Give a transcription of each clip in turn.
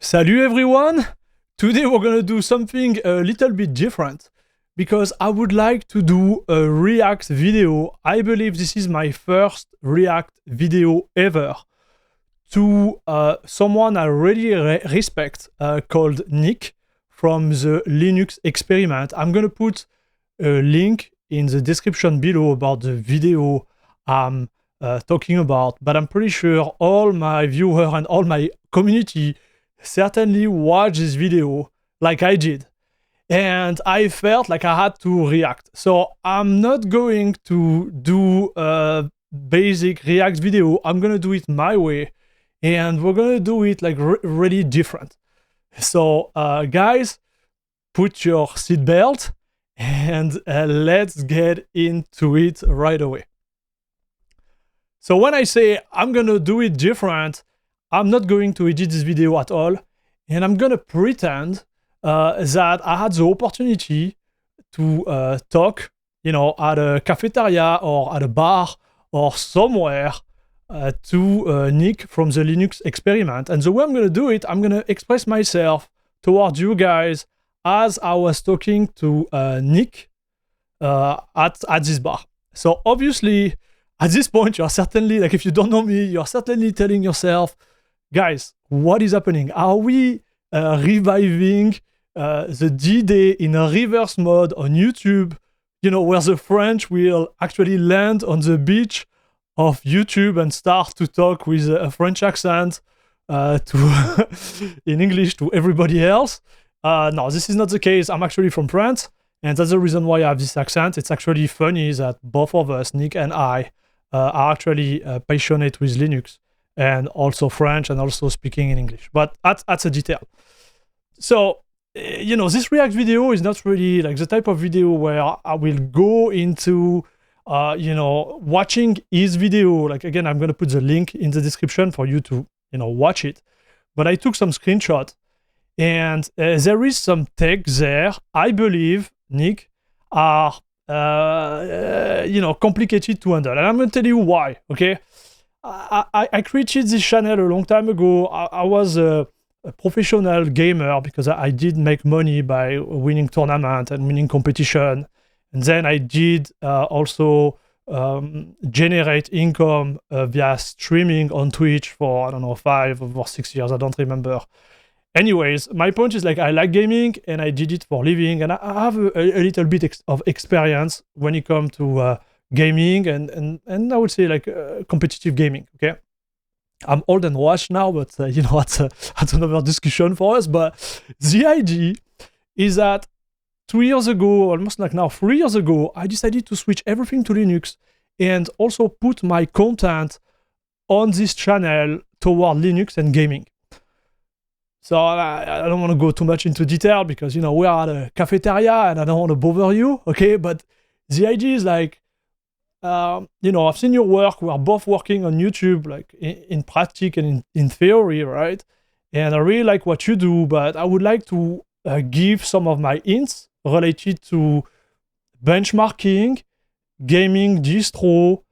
Salut everyone! Today we're gonna do something a little bit different because I would like to do a React video. I believe this is my first React video ever to someone I really respect called Nick from the Linux experiment. I'm gonna put a link in the description below about the video I'm talking about, but I'm pretty sure all my viewers and all my community certainly watch this video like I did, and I felt like I had to react. So I'm not going to do a basic React video. I'm gonna do it my way, and we're gonna do it like really different. So guys, put your seatbelt and let's get into it right away. So when I say I'm gonna do it different, I'm not going to edit this video at all, and I'm gonna pretend that I had the opportunity to talk, you know, at a cafeteria or at a bar or somewhere to Nick from the Linux experiment. And the way I'm gonna do it, I'm gonna express myself towards you guys as I was talking to Nick at this bar. So obviously, at this point, you're certainly, like, if you don't know me, you're certainly telling yourself, guys, what is happening? Are we reviving the D-Day in a reverse mode on YouTube, you know, where the French will actually land on the beach of YouTube and start to talk with a French accent to in English to everybody else? No, this is not the case. I'm actually from France, and that's the reason why I have this accent. It's actually funny that both of us, Nick and I, are actually passionate with Linux, and also French, and also speaking in English. But that's a detail. So, you know, this React video is not really like the type of video where I will go into, you know, watching his video. Like, again, I'm going to put the link in the description for you to, you know, watch it. But I took some screenshots, and there is some text there, I believe, Nick, are, you know, complicated to handle. And I'm going to tell you why, okay? I created this channel a long time ago. I was a professional gamer because I did make money by winning tournament and winning competition. And then I did also generate income via streaming on Twitch for, I don't know, 5 or 6 years. I don't remember. Anyways, my point is, like, I like gaming and I did it for living, and I have a little bit of experience when it comes to gaming and I would say like competitive gaming. Okay, I'm old and washed now, but you know, that's another discussion for us. But the idea is that 2 years ago, almost like now 3 years ago, I decided to switch everything to Linux and also put my content on this channel toward Linux and gaming. So I don't want to go too much into detail because, you know, we are at a cafeteria and I don't want to bother you, okay? But the idea is like, you know, I've seen your work. We are both working on YouTube, like in practice and in theory, right? And I really like what you do, but I would like to give some of my hints related to benchmarking, gaming distro,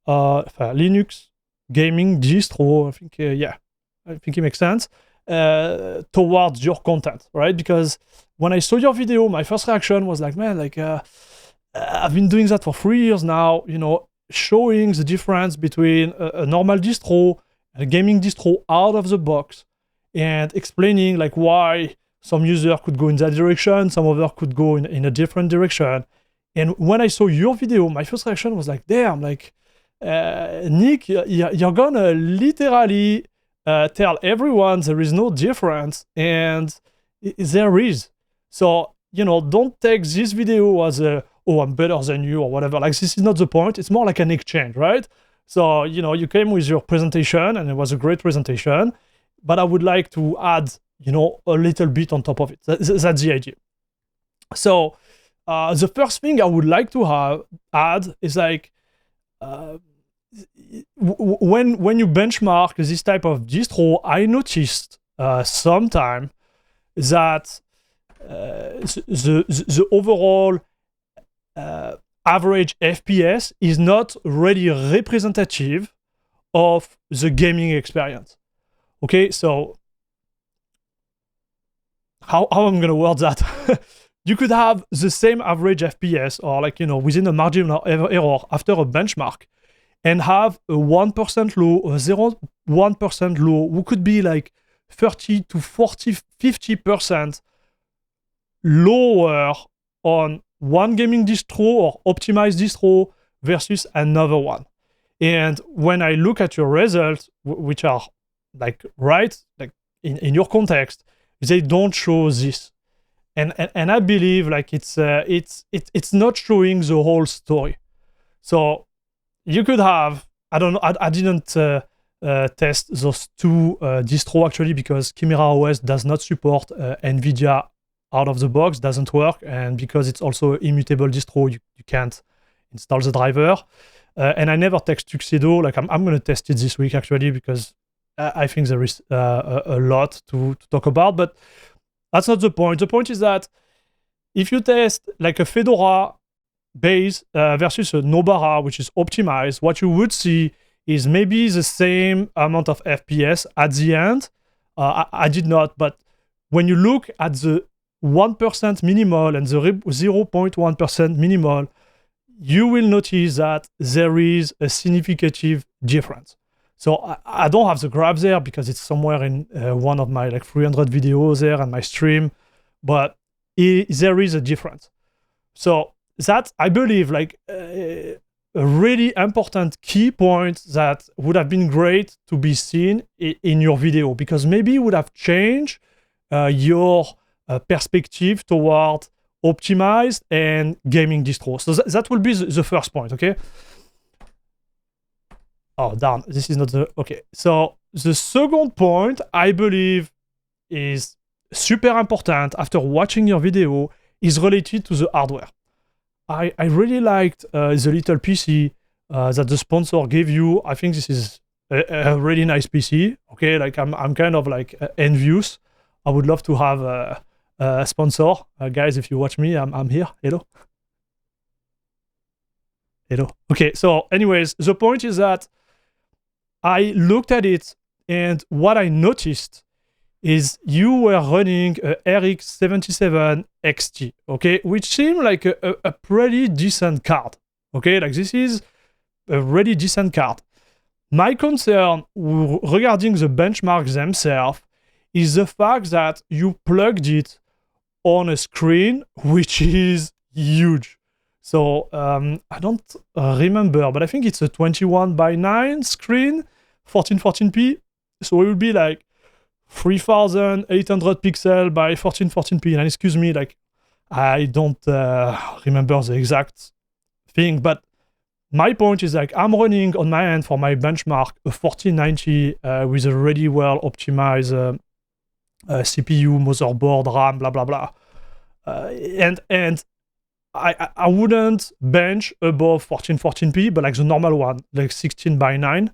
Linux gaming distro. I think, yeah, I think it makes sense. Towards your content, right? Because when I saw your video, my first reaction was like, man, like I've been doing that for 3 years now, you know, showing the difference between a normal distro and a gaming distro out of the box, and explaining like why some user could go in that direction, some other could go in a different direction. And when I saw your video, my first reaction was like, damn, like Nick, you're gonna literally tell everyone there is no difference, and there is. So, you know, don't take this video as a, oh, I'm better than you or whatever. Like, this is not the point. It's more like an exchange, right? So, you know, you came with your presentation and it was a great presentation, but I would like to add, you know, a little bit on top of it. That's the idea. So the first thing I would like to add is like, when you benchmark this type of distro, I noticed sometime that the overall average FPS is not really representative of the gaming experience. Okay, so how I'm gonna word that. You could have the same average FPS, or like, you know, within a margin of error after a benchmark, and have a 1% low, a 0.1% low, who could be like 30 to 40, 50% lower on one gaming distro or optimized distro versus another one. And when I look at your results, which are like right, like in your context, they don't show this. And I believe like it's not showing the whole story. So you could have, I don't know, I didn't test those two distro actually, because CachyOS does not support NVIDIA out of the box, doesn't work, and because it's also immutable distro, you can't install the driver. And I never test Tuxedo. Like I'm gonna test it this week actually, because I think there is a lot to talk about, but that's not the point. The point is that if you test like a Fedora base versus a Nobara, which is optimized, what you would see is maybe the same amount of FPS at the end. I did not, but when you look at the 1% minimal and the 0.1% minimal, you will notice that there is a significant difference. So I don't have the graph there because it's somewhere in one of my like 300 videos there and my stream, but there is a difference. So that, I believe, like a really important key point that would have been great to be seen in your video, because maybe it would have changed your perspective toward optimized and gaming distro. So that will be the first point, okay? Oh, darn, this is not the... Okay, so the second point, I believe, is super important after watching your video, is related to the hardware. I really liked the little PC that the sponsor gave you. I think this is a really nice PC, okay? Like, I'm kind of like envious. I would love to have a sponsor. Guys, if you watch me, I'm here. Hello. Hello. Okay, so anyways, the point is that I looked at it, and what I noticed is you were running a RX 77 XT, okay, which seemed like a pretty decent card, okay, like this is a really decent card. My concern regarding the benchmarks themselves is the fact that you plugged it on a screen which is huge. So I don't remember, but I think it's a 21:9 screen, 1440p. So it will be like 3,800 pixels by 1440p. And excuse me, like I don't remember the exact thing, but my point is like I'm running on my end for my benchmark a 1490 with a really well optimized CPU, motherboard, RAM, blah blah blah, and I wouldn't bench above 1440p, but like the normal one, like 16:9,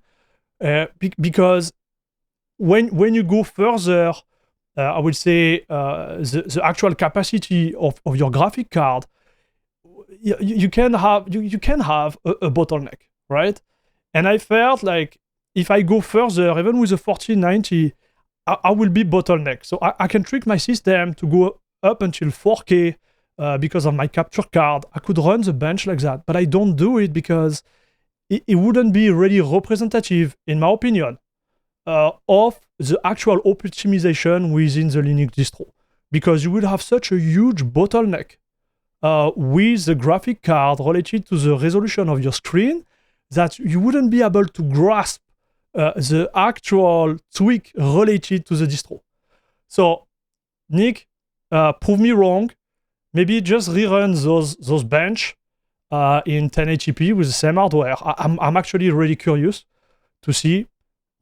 because when you go further, I would say the actual capacity of your graphic card, you can have a bottleneck, right? And I felt like if I go further, even with a 1490, I will be bottlenecked. So I can trick my system to go up until 4K because of my capture card. I could run the bench like that, but I don't do it because it wouldn't be really representative, in my opinion, of the actual optimization within the Linux distro, because you would have such a huge bottleneck with the graphic card related to the resolution of your screen that you wouldn't be able to grasp the actual tweak related to the distro. So, Nick, prove me wrong. Maybe just rerun those bench in 1080p with the same hardware. I'm actually really curious to see.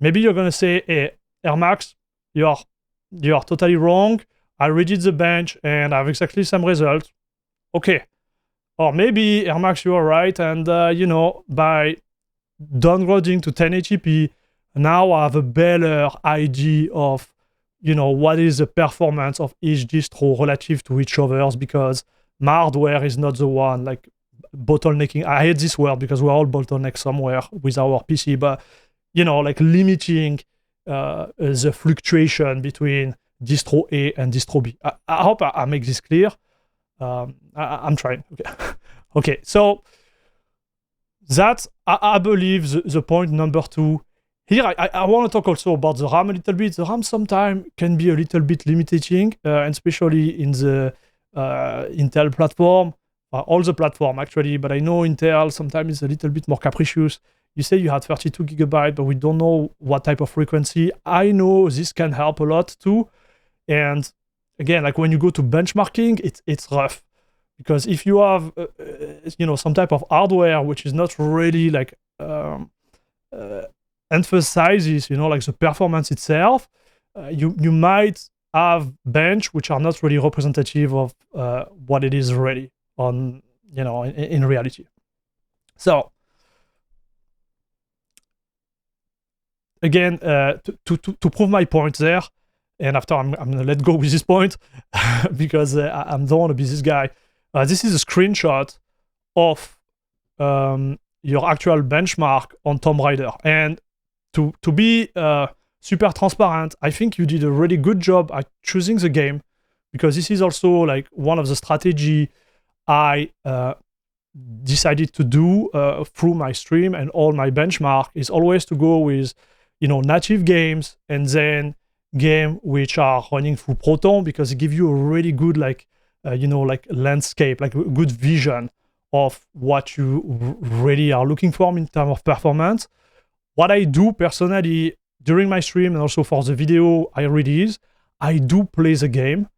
Maybe you're gonna say, "Hey, AirMax, you're totally wrong. I redid the bench and I have exactly the same result." Okay. Or maybe AirMax, you are right, and by downloading to 1080p, now I have a better idea of what is the performance of each distro relative to each others, because my hardware is not the one like bottlenecking. I hate this word because we're all bottlenecked somewhere with our PC, but like limiting the fluctuation between distro A and distro B. I hope I make this clear. I'm trying. Okay. Okay, so that's, I believe, the point number 2. Here, I want to talk also about the RAM a little bit. The RAM sometimes can be a little bit limiting, and especially in the Intel platform, all the platform actually, but I know Intel sometimes is a little bit more capricious. You say you had 32 gigabytes, but we don't know what type of frequency. I know this can help a lot too. And again, like when you go to benchmarking, it's rough. Because if you have, some type of hardware which is not really like emphasizes, like the performance itself, you might have bench which are not really representative of what it is really on, in reality. So again, to prove my point there, and after I'm gonna let go with this point because I don't want to be this guy. This is a screenshot of your actual benchmark on Tomb Raider. And to be super transparent, I think you did a really good job at choosing the game, because this is also like one of the strategy I decided to do through my stream and all my benchmark is always to go with, native games and then game which are running through Proton, because it gives you a really good landscape, like a good vision of what you really are looking for in terms of performance. What I do personally during my stream and also for the video I release, I do play the game.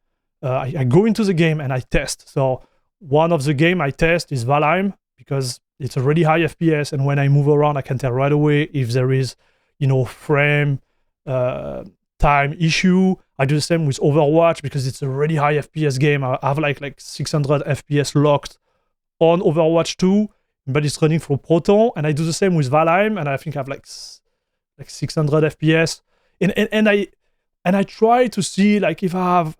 I go into the game and I test. So one of the game I test is Valheim, because it's a really high FPS, and when I move around, I can tell right away if there is, frame time issue. I do the same with Overwatch, because it's a really high FPS game. I have like 600 FPS locked on Overwatch 2, but it's running through Proton. And I do the same with Valheim, and I think I have like 600 FPS. And I try to see like if I have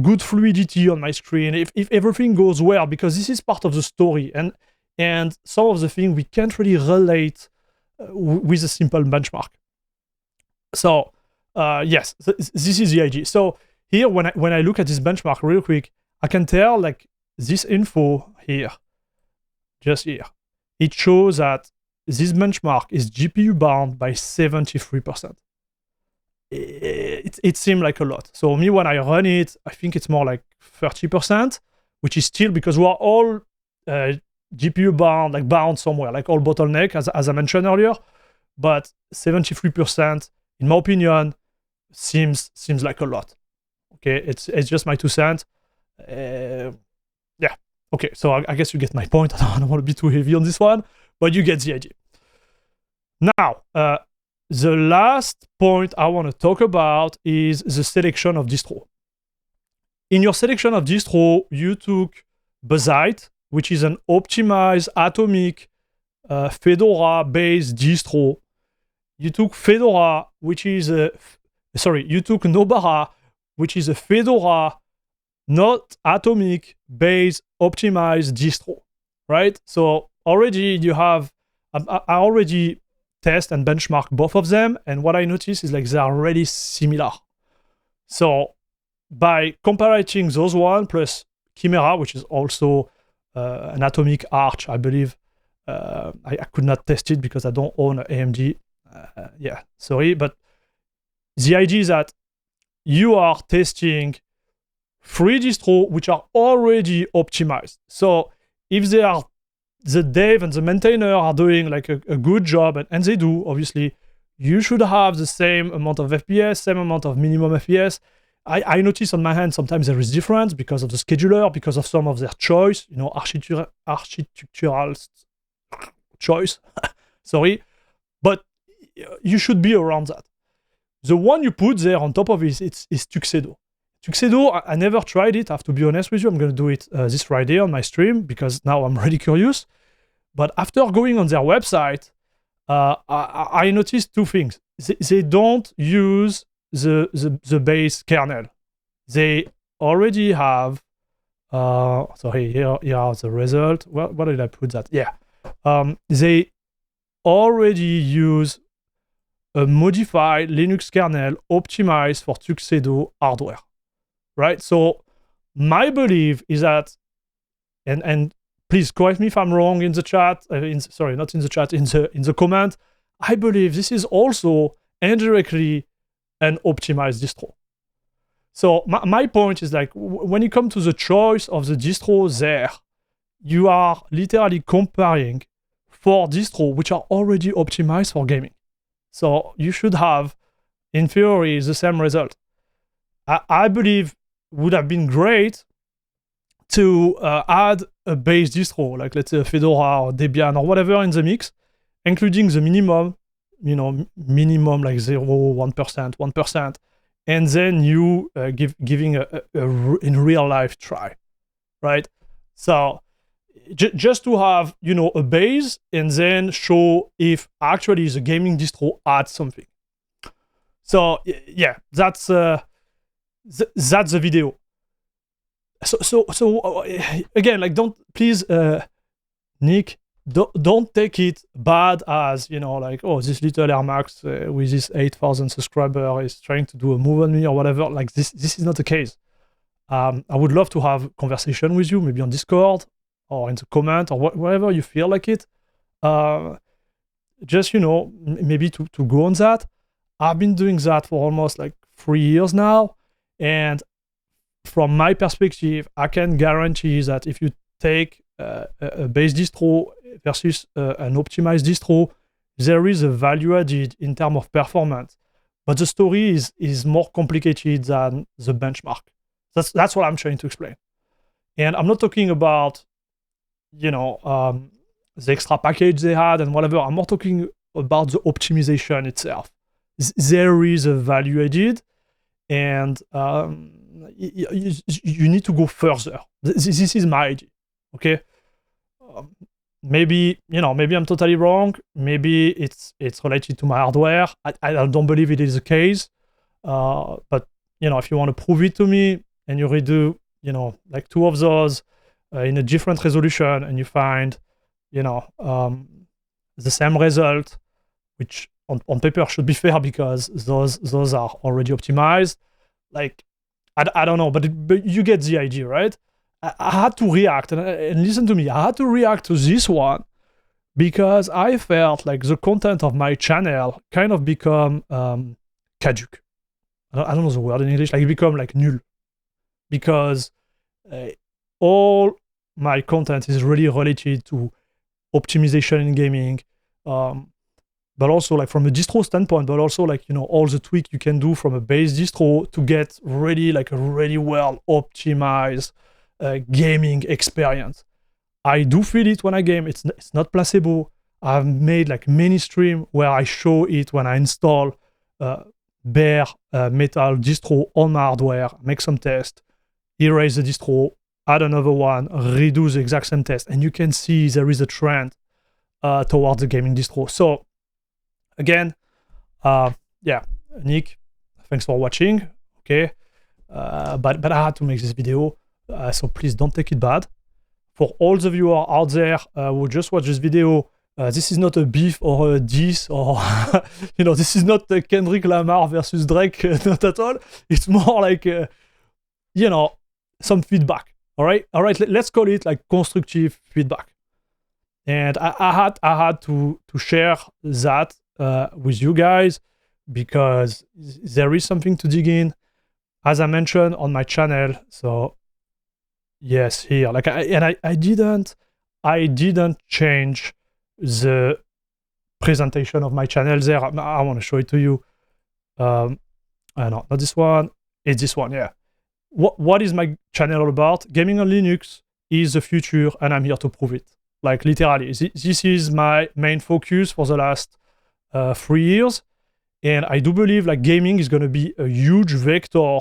good fluidity on my screen, if everything goes well, because this is part of the story. And some of the things we can't really relate with a simple benchmark. So yes, this is the idea. So here, when I look at this benchmark real quick, I can tell like this info here, just here, it shows that this benchmark is GPU bound by 73%. It seemed like a lot. So me, when I run it, I think it's more like 30%, which is still, because we are all GPU bound, like bound somewhere, like all bottleneck, as I mentioned earlier. But 73%, in my opinion, seems like a lot. Okay, it's just my 2 cents. Yeah. Okay, so I guess you get my point. I don't want to be too heavy on this one, but you get the idea. Now, the last point I want to talk about is the selection of distro. In your selection of distro, you took Buzzite, which is an optimized atomic Fedora-based distro. You took Fedora, which is you took Nobara, which is a Fedora, not atomic-based optimized distro, right? So already you have, I already test and benchmark both of them, and what I notice is like they are really similar. So by comparing those one plus Chimera, which is also an atomic arch, I believe. I could not test it because I don't own an AMD. Yeah, sorry, but the idea is that you are testing 3 distros which are already optimized. So if they are, the dev and the maintainer are doing like a good job, and they do, obviously, you should have the same amount of FPS, same amount of minimum FPS. I notice on my hand sometimes there is difference because of the scheduler, because of some of their choice, architectural choice. Sorry, but you should be around that. The one you put there on top of it is Tuxedo. Tuxedo, I never tried it, I have to be honest with you. I'm going to do it this Friday on my stream because now I'm really curious. But after going on their website, I noticed 2 things. They don't use the base kernel. They already have, sorry, here are the result. What did I put that? Yeah. They already use a modified Linux kernel optimized for Tuxedo hardware, right? So my belief is that, and please correct me if I'm wrong in the chat, sorry, not in the chat, in the comment, I believe this is also indirectly an optimized distro. So my point is like, when you come to the choice of the distro there, you are literally comparing 4 distros which are already optimized for gaming. So you should have, in theory, the same result. I believe would have been great to add a base distro, like let's say a Fedora or Debian or whatever in the mix, including the minimum, minimum like 0, 1%, 1%, and then you giving a in real life try, right? So just to have, a base and then show if actually the gaming distro adds something. So yeah, that's the video. So again, like, please, Nick, don't take it bad as, like, oh, this little Air Max with this 8,000 subscriber is trying to do a move on me or whatever. Like, this is not the case. I would love to have a conversation with you, maybe on Discord or in the comment or wherever you feel like it. Just, maybe to go on that. I've been doing that for almost like 3 years now. And from my perspective, I can guarantee that if you take a base distro versus an optimized distro, there is a value added in terms of performance. But the story is more complicated than the benchmark. That's what I'm trying to explain. And I'm not talking about, the extra package they had and whatever. I'm more talking about the optimization itself. There is a value added, and you need to go further. This is my idea, okay? Maybe I'm totally wrong. Maybe it's related to my hardware. I don't believe it is the case. But if you want to prove it to me and you redo, like 2 of those in a different resolution, and you find, the same result, which on paper should be fair because those are already optimized. Like, I don't know, but you get the idea, right? I had to react, and listen to me, I had to react to this one because I felt like the content of my channel kind of become caduc. I don't know the word in English, like it become like null. Because all my content is really related to optimization in gaming, but also like from a distro standpoint, but also like, all the tweak you can do from a base distro to get really like a really well optimized gaming experience. I do feel it when I game. It's not placebo. I've made like many streams where I show it when I install bare metal distro on my hardware, make some tests, erase the distro, add another one, redo the exact same test, and you can see there is a trend towards the gaming distro. So again, yeah, Nick, thanks for watching. Okay, but I had to make this video, so please don't take it bad. For all the viewers out there who just watch this video, this is not a beef or a diss, or this is not Kendrick Lamar versus Drake, not at all. It's more like some feedback. All right, let's call it like constructive feedback. And I had to share that with you guys because there is something to dig in, as I mentioned on my channel. So yes, here, like I didn't change the presentation of my channel there. I want to show it to you. No, not this one. It's this one. Yeah. What is my channel all about? Gaming on Linux is the future, and I'm here to prove it. Like literally, this is my main focus for the last 3 years, and I do believe like gaming is going to be a huge vector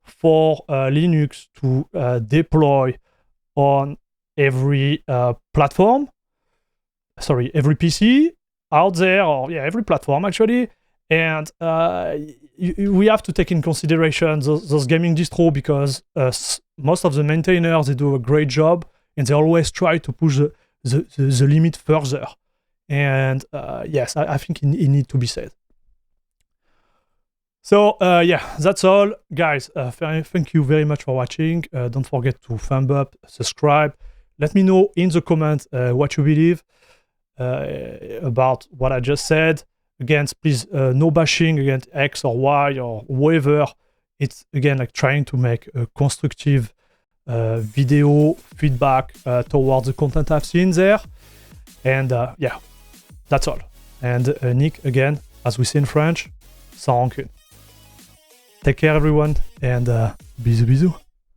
for Linux to deploy on every platform. Sorry, every PC out there, or yeah, every platform actually. And we have to take in consideration those gaming distro because most of the maintainers, they do a great job and they always try to push the limit further. And yes, I think it needs to be said. So yeah, that's all, guys. Thank you very much for watching. Don't forget to thumb up, subscribe. Let me know in the comments what you believe about what I just said. Again, please, no bashing against X or Y or whatever. It's again like trying to make a constructive video feedback towards the content I've seen there. And yeah, that's all. And Nick, again, as we say in French, sans rancune. Take care, everyone, and bisous bisous.